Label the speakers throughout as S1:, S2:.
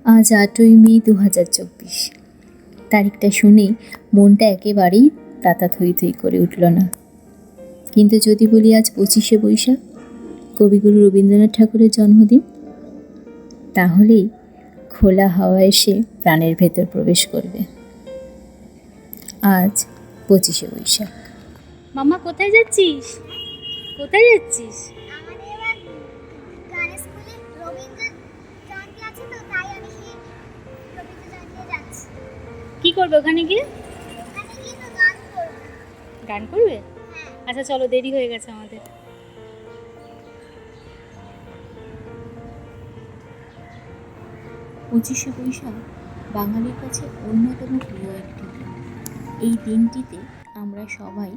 S1: আজ 8ই মে 2024। তারিখটা শুনে মনটা একেবারেই তাতা থই থই করে উঠল না। কিন্তু যদি বলি আজ 25শে বৈশাখ, কবিগুরু রবীন্দ্রনাথ ঠাকুরের জন্মদিন, তাহলেই খোলা হাওয়া এসে প্রাণের ভেতর প্রবেশ করবে। আজ 25শে বৈশাখ।
S2: মামা কোথায় যাচ্ছিস? কোথায় যাচ্ছিস?
S3: আমাদের এবার গানের স্কুলে রবীন্দ্র জয়ন্তী আছে, তো তাই আমি সেই রবীন্দ্র জয়ন্তীতে যাচ্ছি।
S2: কি করবে ওখানে গিয়ে?
S3: ওখানে গিয়ে তো গান করবো।
S2: গান করবে?
S3: হ্যাঁ।
S2: আচ্ছা চলো, দেরি হয়ে গেছে আমাদের।
S1: 25শে বৈশাখ বাঙালির কাছে অন্যতম প্রিয় একটি দিন। এই দিনটিতে আমরা সবাই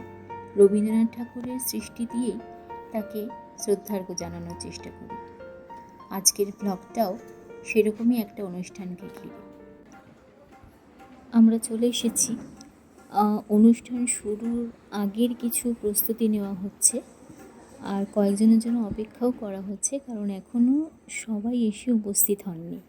S1: রবীন্দ্রনাথ ঠাকুরের সৃষ্টি দিয়েই তাকে শ্রদ্ধার্ঘ্য জানানোর চেষ্টা করি। আজকের ব্লগটাও সেরকমই একটা অনুষ্ঠানকে ঘিরে। আমরা চলে এসেছি। অনুষ্ঠান শুরুর আগের কিছু প্রস্তুতি নেওয়া হচ্ছে, আর কয়েকজনের জন্য অপেক্ষাও করা হচ্ছে, কারণ এখনও সবাই এসে উপস্থিত হননি।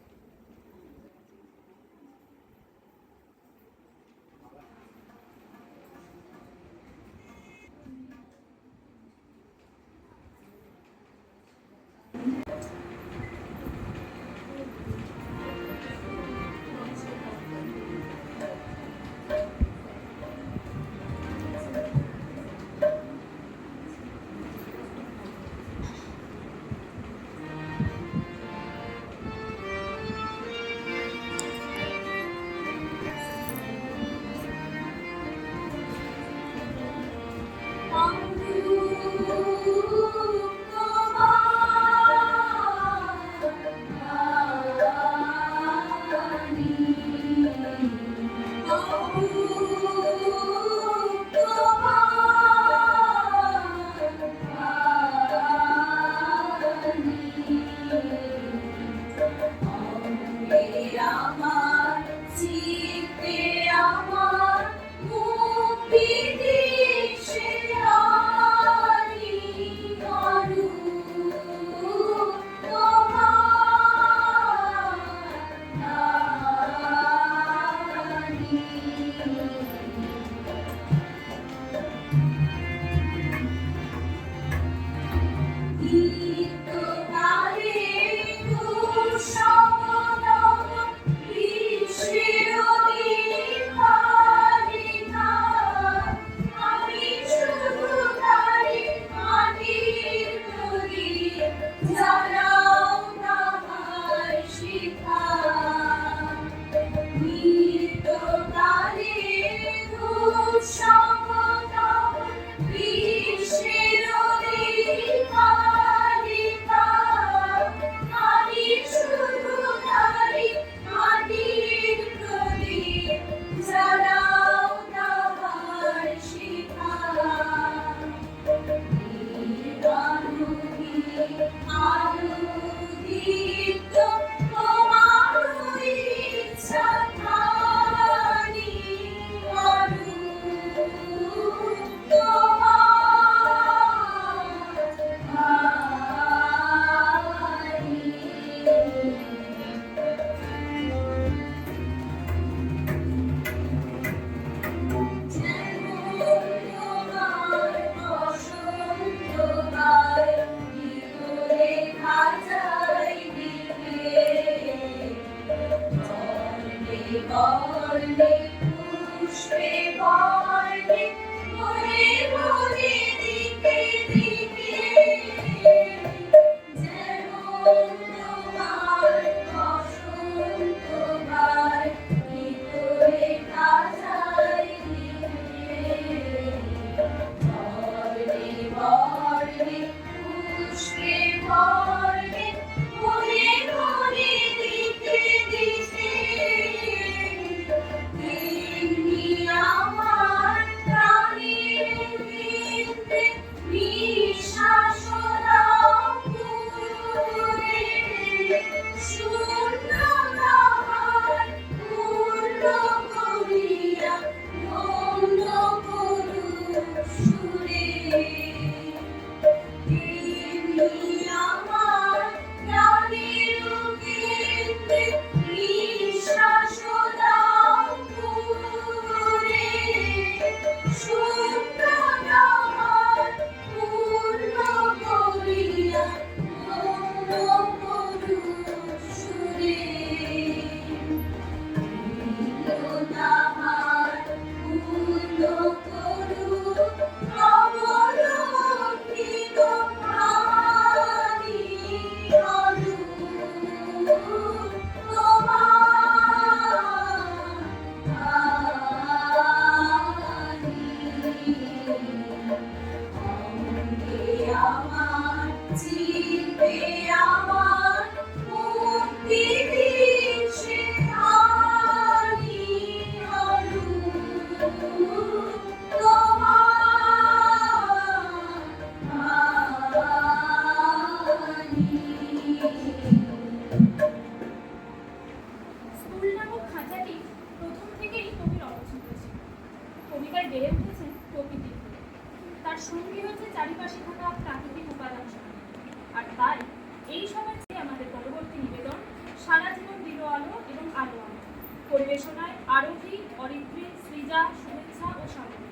S4: আরোহী, অরিত্রী, সৃজা, শুভেচ্ছা ও স্বাগত।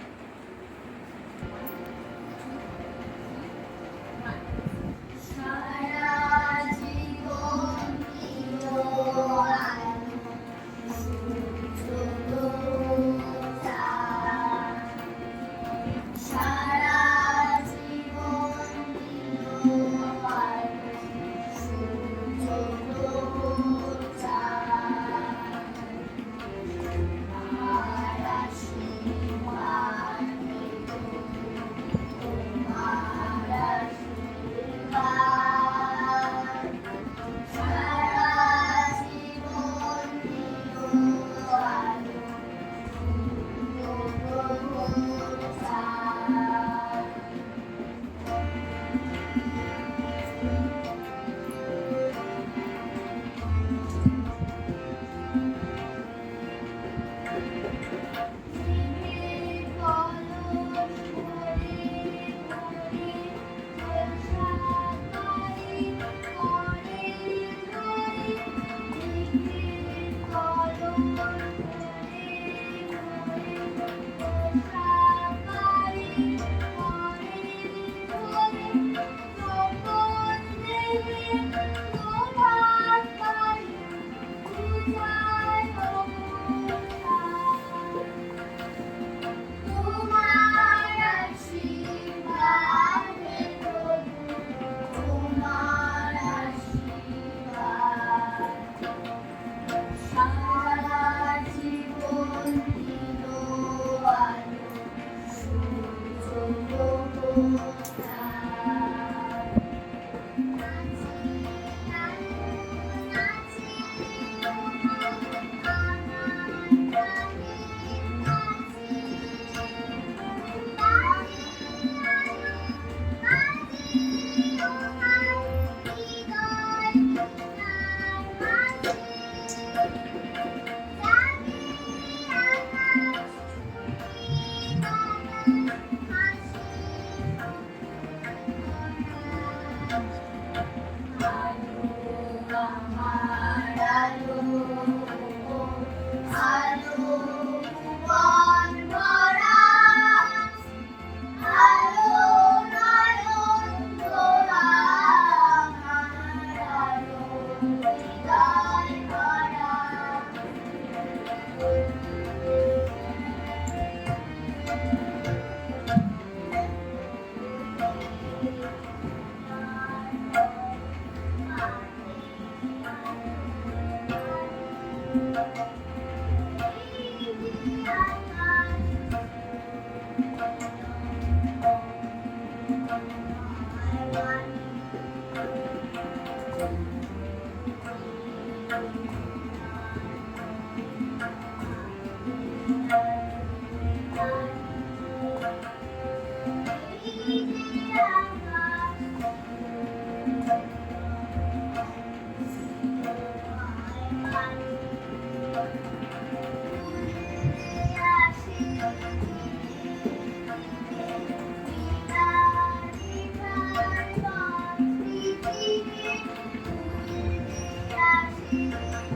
S3: Thank you.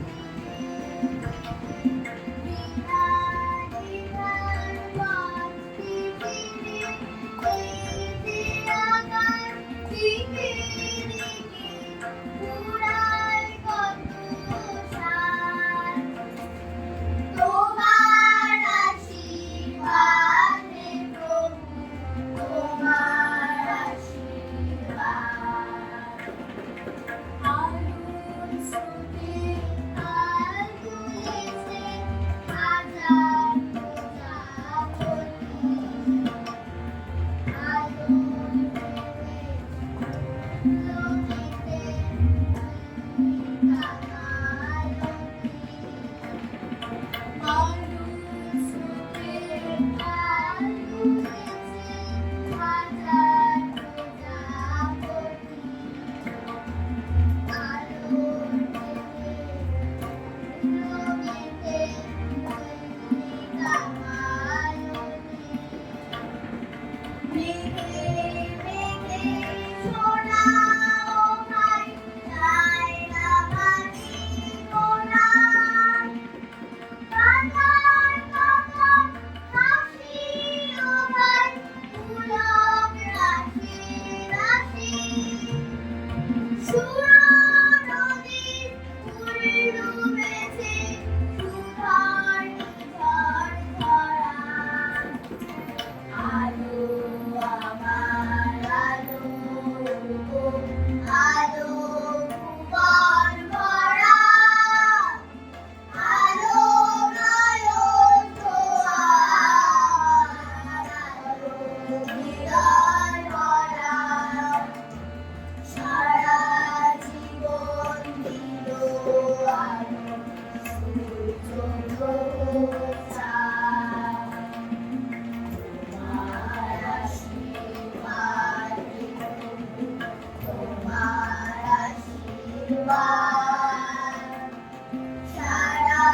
S3: সারা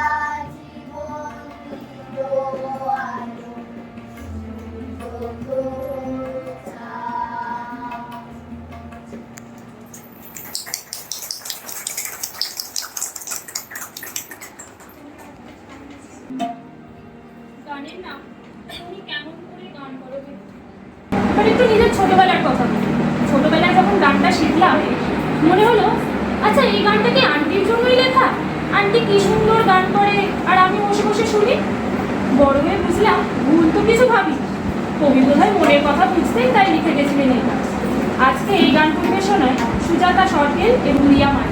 S3: জীবন দিল আলো
S4: গানের নাম তুমি কেমন করে গান করো? এবার একটু নিজের ছোটবেলার কথা বলি। ছোটবেলায় যখন গানটা শিখলাম মনে হলো আচ্ছা এই গানটা কি আন্টির জন্যই লেখা? আন্টি কি সুন্দর গান করে আর আমি বসে বসে শুনি। বড় হয়ে বুঝলাম ভুল তো কিছু ভাবি, কবি বোধহয় মনের কথা বুঝতেই তাই লিখে গেছিলেন এই গান। আজকে এই গান পরিবেশনায় সুজাতা সরকেল এবং রিয়া মাই।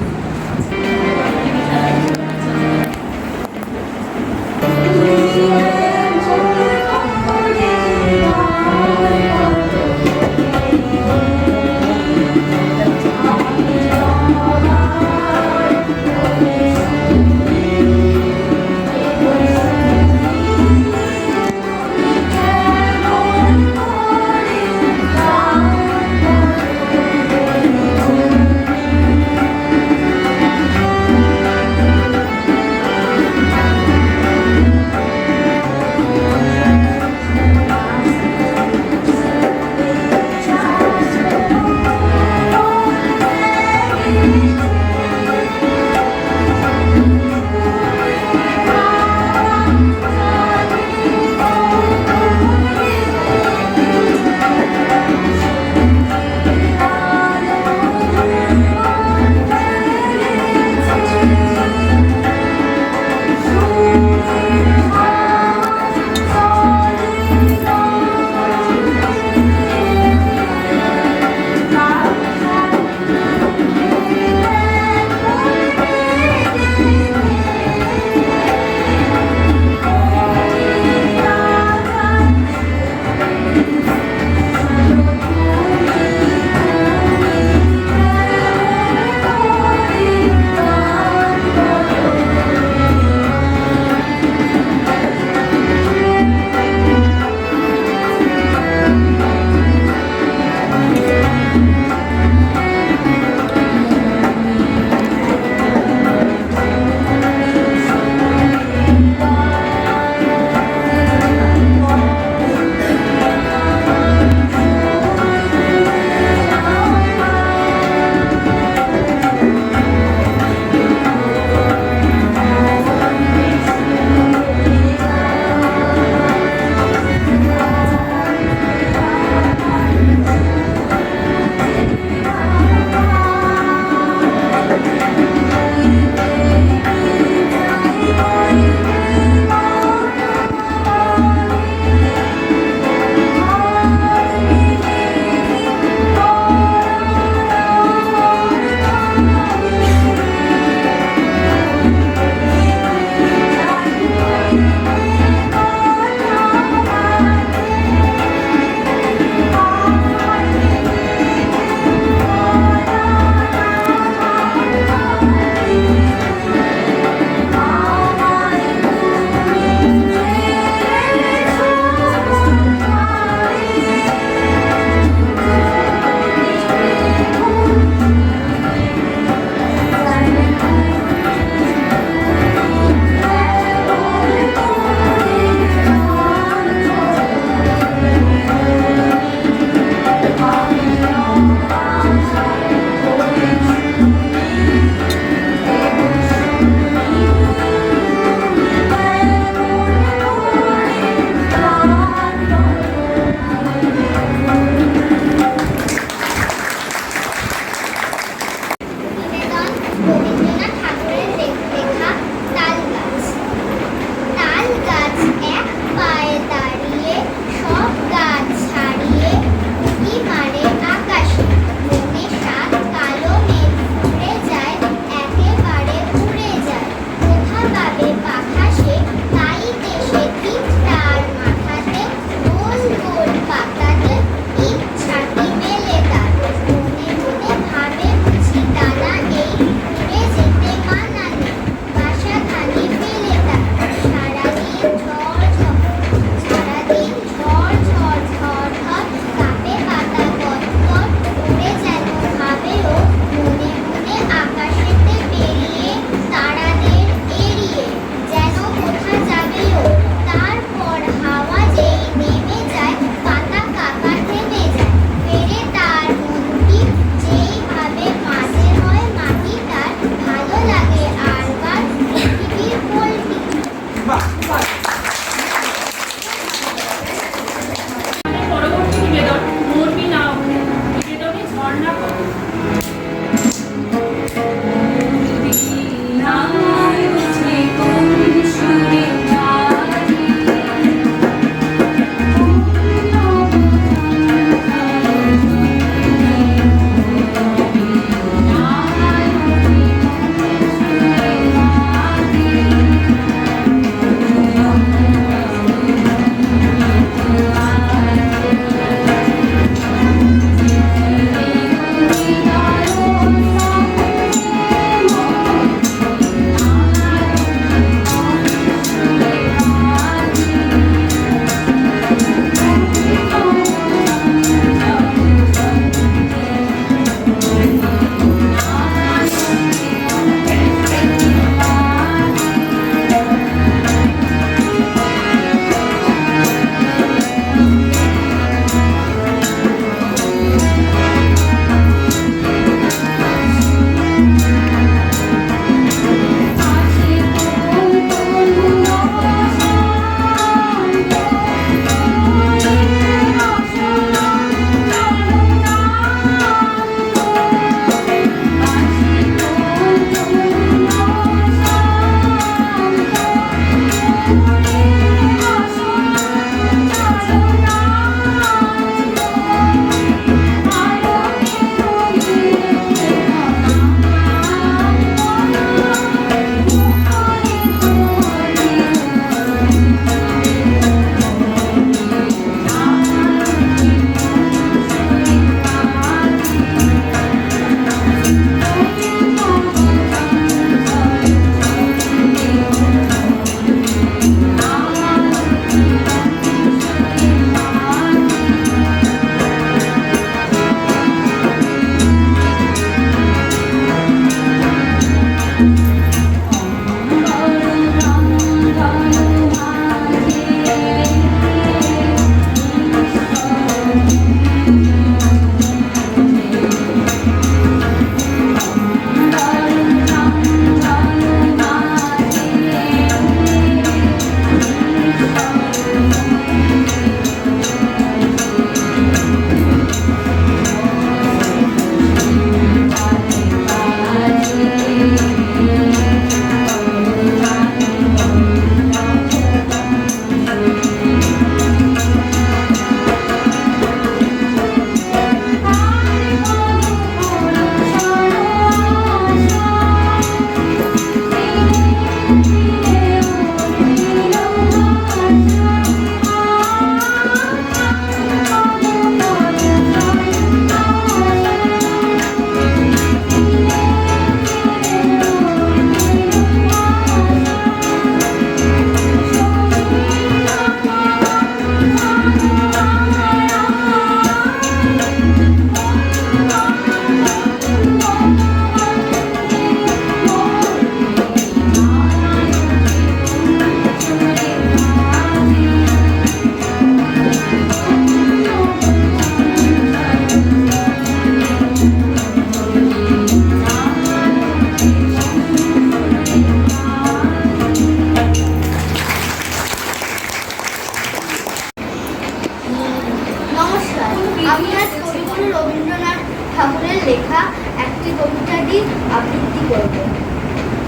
S3: হবে।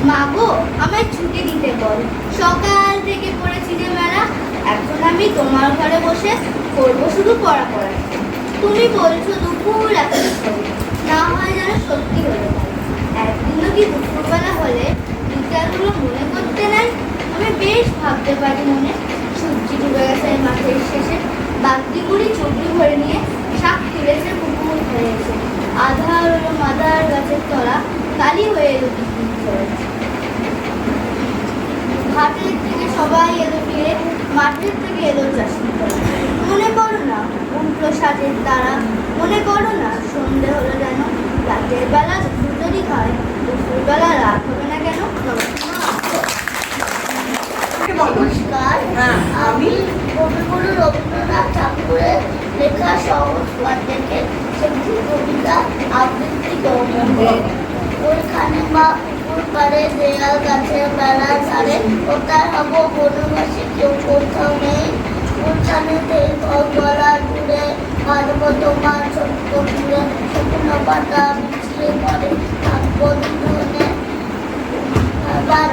S3: মা গো, আমায় ছুটি দিতে বল। সকাল থেকে পড়েছি যে মেলা, এখন আমি তোমার ঘরে বসে করবো শুধু পড়া। তুমি বলছো দুপুর এখন হবে, না হয় যেন সত্যি হলো না। একদিনও কি দুপুরবেলা হলে টিচারগুলো মনে করতে নাই? আমি বেশ ভাবতে পারি মনে। সূর্যি ডুবে গেছে মাঠের শেষে, বাগদি বুড়ি চুবড়ি ভরে নিয়ে শাক তুলেছে পুকুর ধরে এসে। আধার হলো মাদার গাছের তলা, কালি হয়ে এলো টিফিন করে। ঘাটের থেকে সবাই এলো ফিরে, মাঠের থেকে এলো চাষি। মনে করো না উল্টো সাজের তারা, মনে করো না সন্ধে হলো যেন। রাতের বেলা দুপুর যদি হয়, দুপুরবেলা রাত হবে না কেন? নমস্কার, আমি কবিগুরু রবীন্দ্রনাথ ঠাকুরের লেখা সহজ পাঠ থেকে একটি কবিতা আবৃত্তি করব। ওইখানে বা পুকুর পাড়ে দেয়াল গাছের বেড়ার ধারে কোথায় হব বনবাসী, কেউ কোথাও নেই। উঠানেতে গলা জুড়ে কাঁদবো তোমার ছোট্ট ফুলে, শুকনো পাতা বিছিয়ে পড়ে থাকবো দুজনে। আবার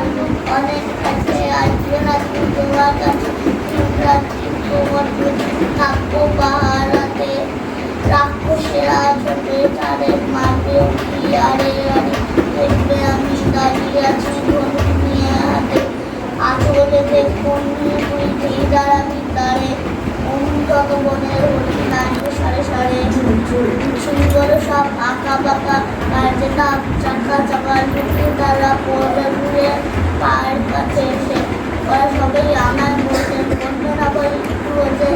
S3: অনেক কাছে আসবে না তোমার কাছে, থাকবো পাহারাতে। রাক্ষসেরা ছোটে ধারে মারবে কি আরে আরে, দেখবে আমি দাঁড়িয়ে আছি ধনুক নিয়ে হাতে। আচলে দেখুন দাঁড়াবি তারে, যত বনের হরি নাচবে সারে সারে। সুন্দর সব আঁকা বাঁকা কাজে নাক চাকা চাকার ঢুকে তারা পড়বে ঘুরে পায়ের কাছে এসে। ওরা সবাই আমায় বলছে বন্ধনা বই একটু হচ্ছে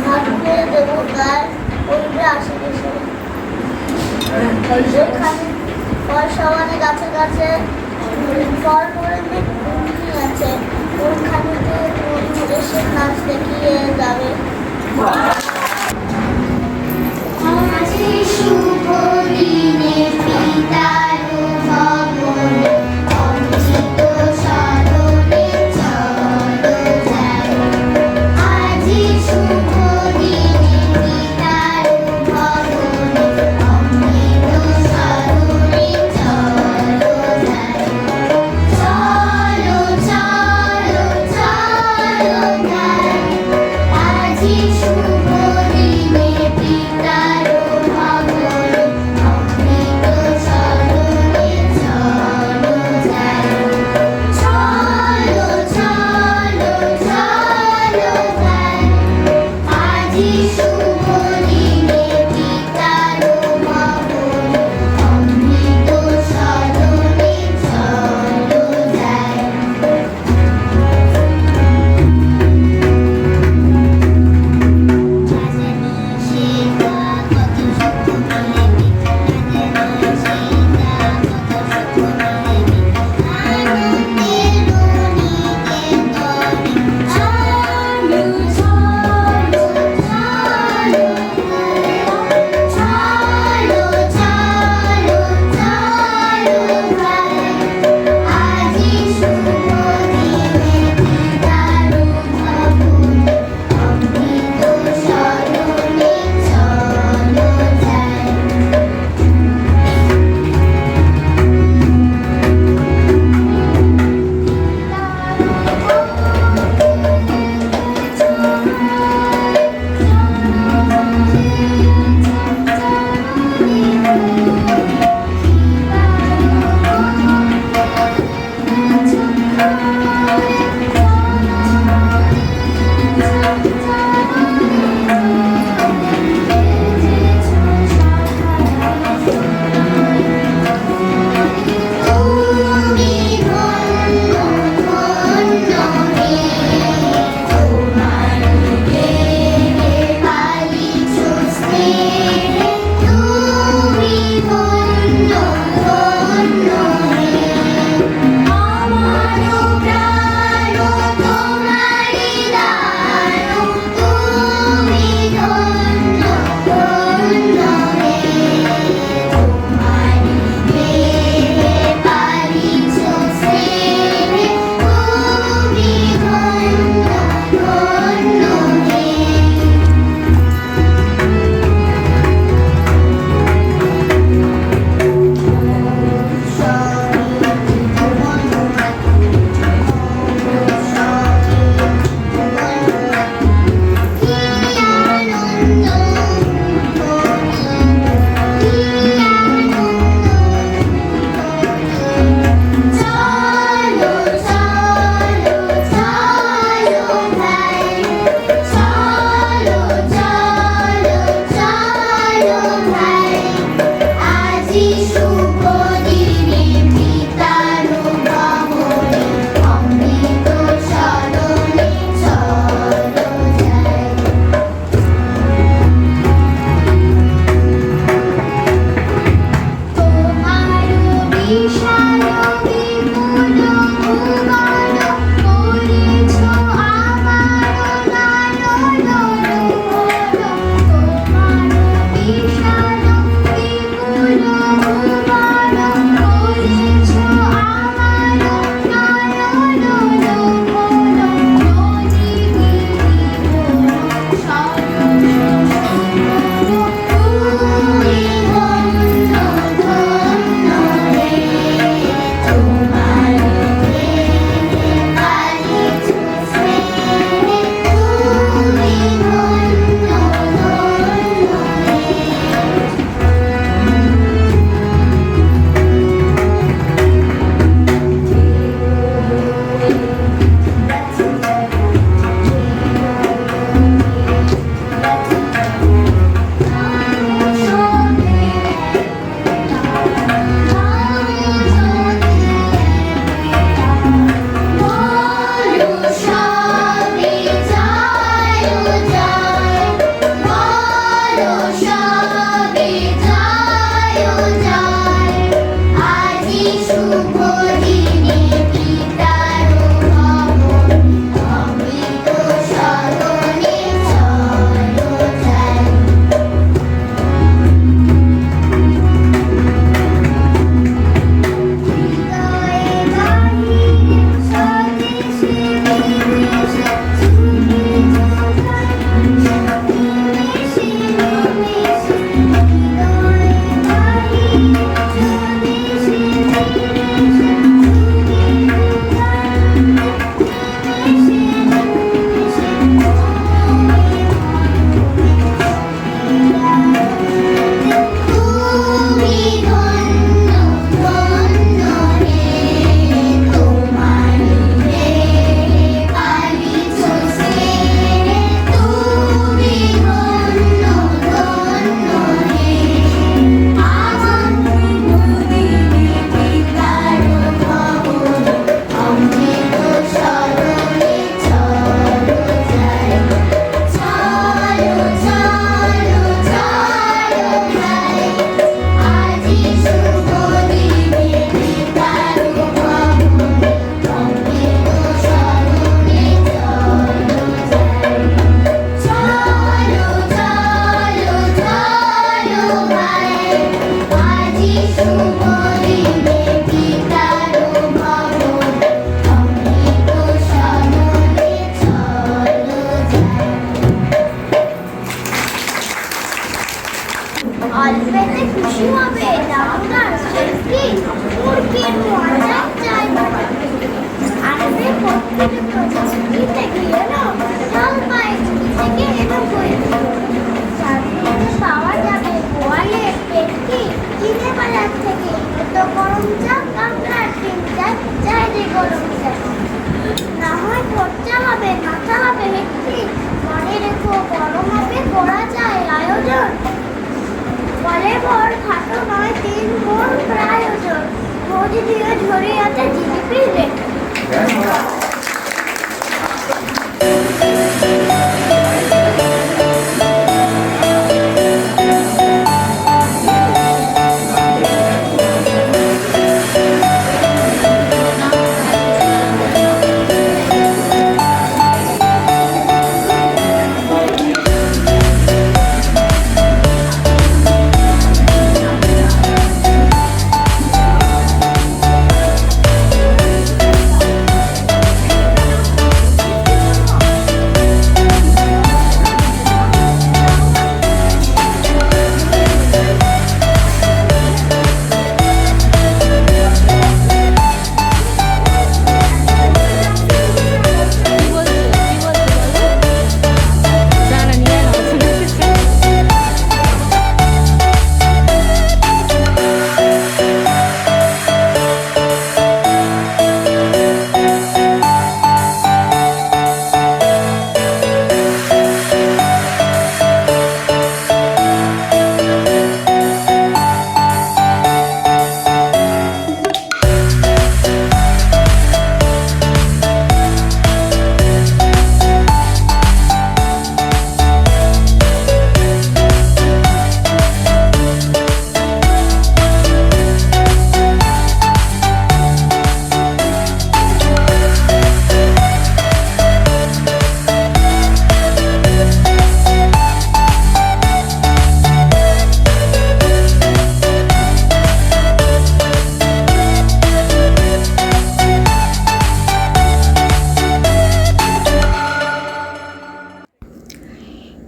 S3: ঘাট করে দেবো গায়ে পড়বে আসে এসে। ওইখানে পয়সাওয়ানে গাছে গাছে ফল করে আছে, ওইখানে এসে নাচ দেখিয়ে যাবে। শুভ দিনে পিতার ভবনে অমৃত সাধনে চলো যাই। আজি শুভ দিনে পিতার ভবনে অমৃত সাধনে চলো যাই। চলো চলো চলো যাই, আজি শুভ দিনে পিতার ভবনে অমৃত বড় মাপে করা যায় আয়োজন, ফলে ভর খাটো নয় 3 গুণ প্রায়োজন, খোঁজ দিয়ে ঝরিয়াতে জিলিপির রেখা।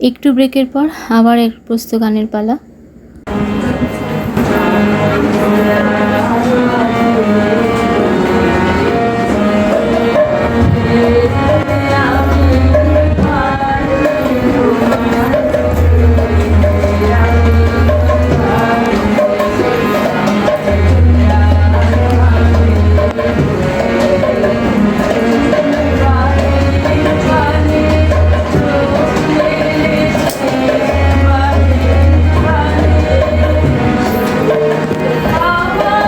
S1: একটু ব্রেকের পর আবার এক প্রস্ত গানের পালা।
S4: Bye.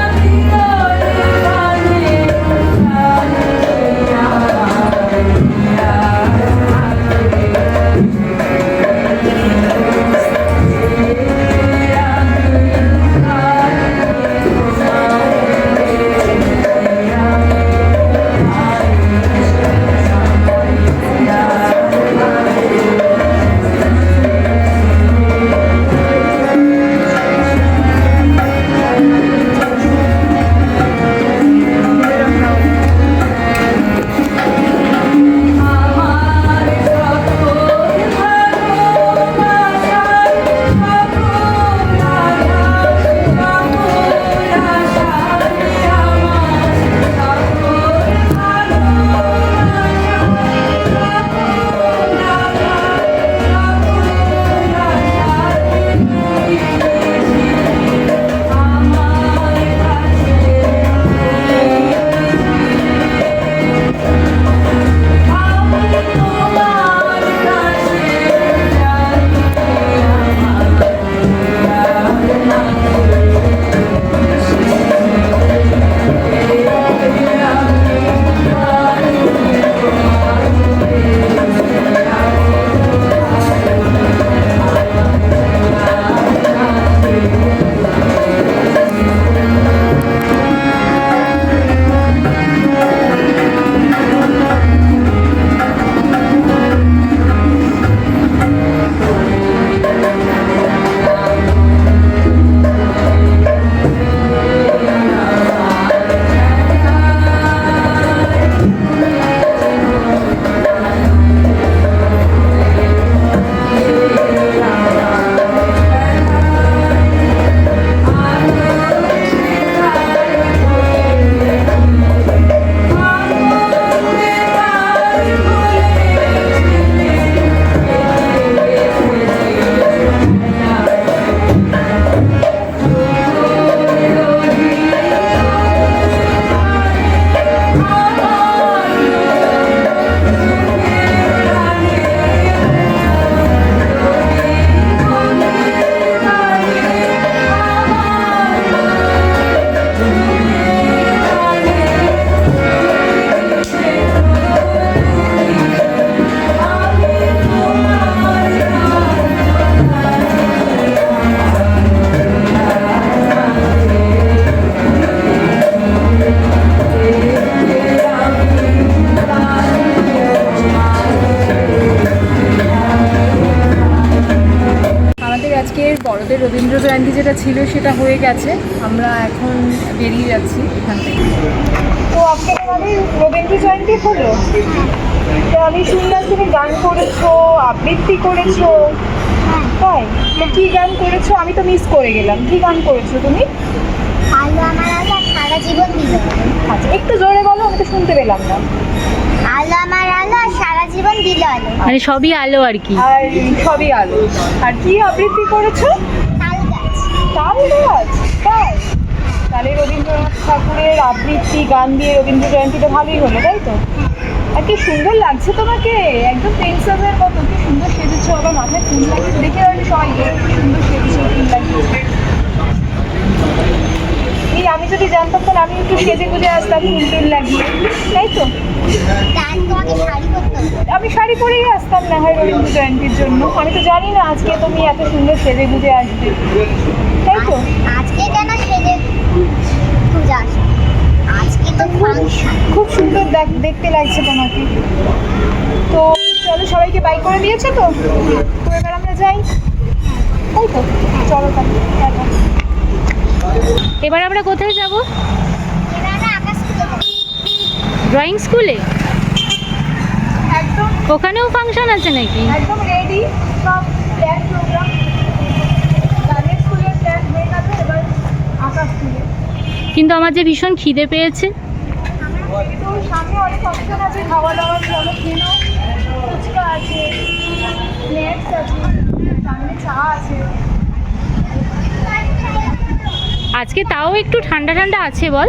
S5: ছিল সেটা হয়ে গেছে, আমরা এখন বেরিয়ে যাচ্ছি এখান থেকে। তো আপনাদের মানে রবীন্দ্র জয়ন্তী হলো, তো আমি শুনলাম তুমি গান করেছো, আবৃত্তি করেছো, তাই? তো কী গান করেছো? আমি তো মিস করে গেলাম। কী গান করেছো তুমি?
S3: আলো আমার আলো সারা জীবন দিল।
S5: আচ্ছা, একটু জোরে বলো, আমি তো শুনতে পেলাম না।
S3: আলো আমার আলো সারা জীবন দিল আলো।
S2: মানে সবই আলো আর কি।
S5: আর সবই আলো। আর কি আবৃত্তি করেছো?
S3: তাল গাছ।
S5: তাল গাছ, তাই? তাহলে রবীন্দ্রনাথ ঠাকুরের আবৃত্তি গান দিয়ে রবীন্দ্র জয়ন্তীটা ভালোই হলো, তাই তো? আর কি সুন্দর লাগছে তোমাকে, একদম প্রিন্সেসের মতো, কি সুন্দর সেজেছো, আবার মাথায় ফুল লাগিয়েছে, দেখে আমি সবাই কি সুন্দর সেজেছো, ফুল লাগিয়েছে। এই আমি যদি জানতাম তাহলে আমি একটু সেজে গুজে আসতাম ফুল টুল লাগিয়ে, তাই তো?
S3: গান তোমাকে শাড়ি করতে হবে।
S5: আমি শাড়ি পরেই আসতাম না হয় রবীন্দ্র জয়ন্তীর জন্য। আমি তো জানি না আজকে তুমি এত সুন্দর সেজে গুজে আসবে, তাই তো?
S3: আজকে কেন সেজে পূজা আসে? আজকে তো ফাংশন।
S5: খুব সুন্দর দেখতে লাগছে তোমাকে। তো চলো, সবাইকে বাই করে দিয়েছো তো? তো এবার আমরা যাই, তাই তো? চলো তাহলে, টাটা।
S2: এবার আমরা কোথায় যাব?
S3: এবার আকাশ খুলে দেবো।
S2: ড্রয়িং স্কুলে?
S5: একদম
S2: ওখানেও ফাংশন আছে নাকি?
S5: একদম রেডি, সব প্ল্যান প্রোগ্রাম, গানের স্কুলের প্ল্যান হয়ে গেছে, এবার আকাশ স্কুলে।
S2: কিন্তু আমার যে ভীষণ খিদে পেয়েছে।
S5: তো সামনে অনেক অপশন আছে খাওয়া দাওয়ার, চলো খেয়ে নাও। ফুচকা আছে, স্ন্যাক্স আছে, সামনে চা আছে।
S2: আজকে তাও একটু ঠান্ডা ঠান্ডা আছে বল,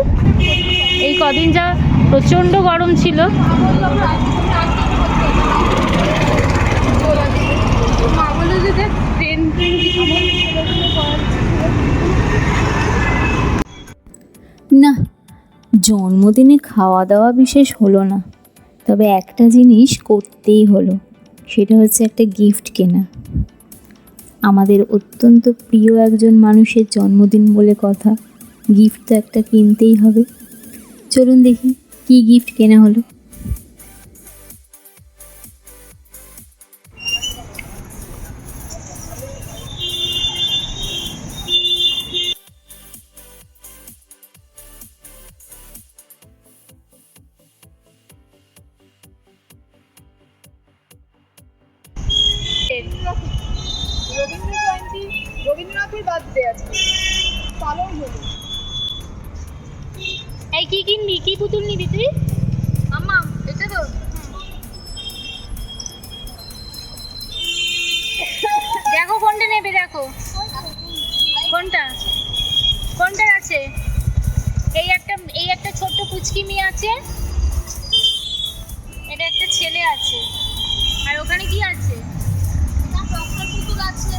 S2: এই কদিন যা প্রচণ্ড গরম ছিল।
S1: না, জন্মদিনে খাওয়া দাওয়া বিশেষ হলো না, তবে একটা জিনিস করতেই হলো, সেটা হচ্ছে একটা গিফট কেনা। আমাদের অত্যন্ত প্রিয় একজন মানুষের জন্মদিন বলে কথা, গিফট তো একটা কিনতেই হবে। চলুন দেখি কী গিফট কেনা হলো।
S5: রবীন্দ্র জয়ন্তী, রবীন্দ্রনাথের বার্থডে আছে, পালন হলো।
S2: এই কি কিনবি, কি পুতুল নিবি তুই?
S5: আম্মা এটা তো
S2: দেখো কোনটা নেবে, দেখো কোনটা কোনটা আছে। এই একটা ছোট্ট পুচকি মেয়ে আছে, এটা একটা ছেলে আছে, আর ওখানে কি আছে?
S3: পুতুল আছে,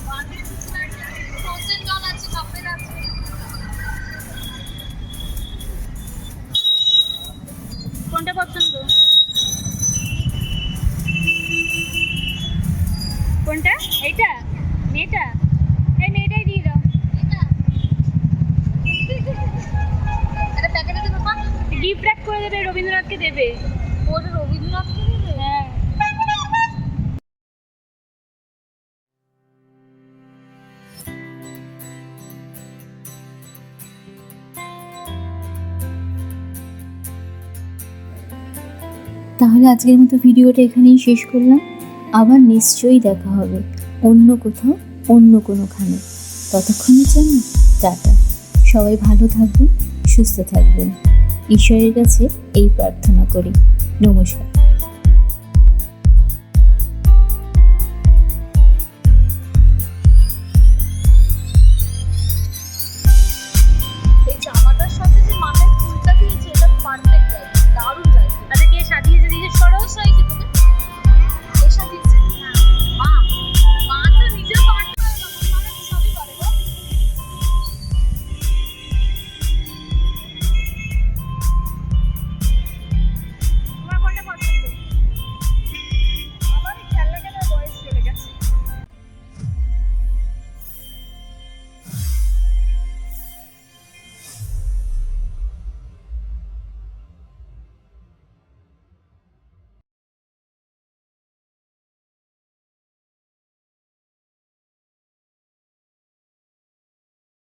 S3: বার্থডে পুতুল আছে, ফ্রোজেন ডল আছে, কাপের আছে।
S2: কোনটা পছন্দ? কোনটা? এইটা? মেয়েটা? এই মেয়েটাই দিয়ে দাও।
S3: এটা প্যাকেটে দেবে মা?
S2: গিফট র্যাপ করে দেবে, রবীন্দ্রনাথকে দেবে।
S3: ওটা রবীন্দ্রনাথকে দেবে?
S2: হ্যাঁ।
S1: তাহলে আজকের মতো ভিডিওটা এখানেই শেষ করলাম। আবার নিশ্চয়ই দেখা হবে অন্য কোথাও, অন্য কোনোখানে। ততক্ষণের জন্য টাটা। সবাই ভালো থাকবেন, সুস্থ থাকবেন, ঈশ্বরের কাছে এই প্রার্থনা করি। নমস্কার।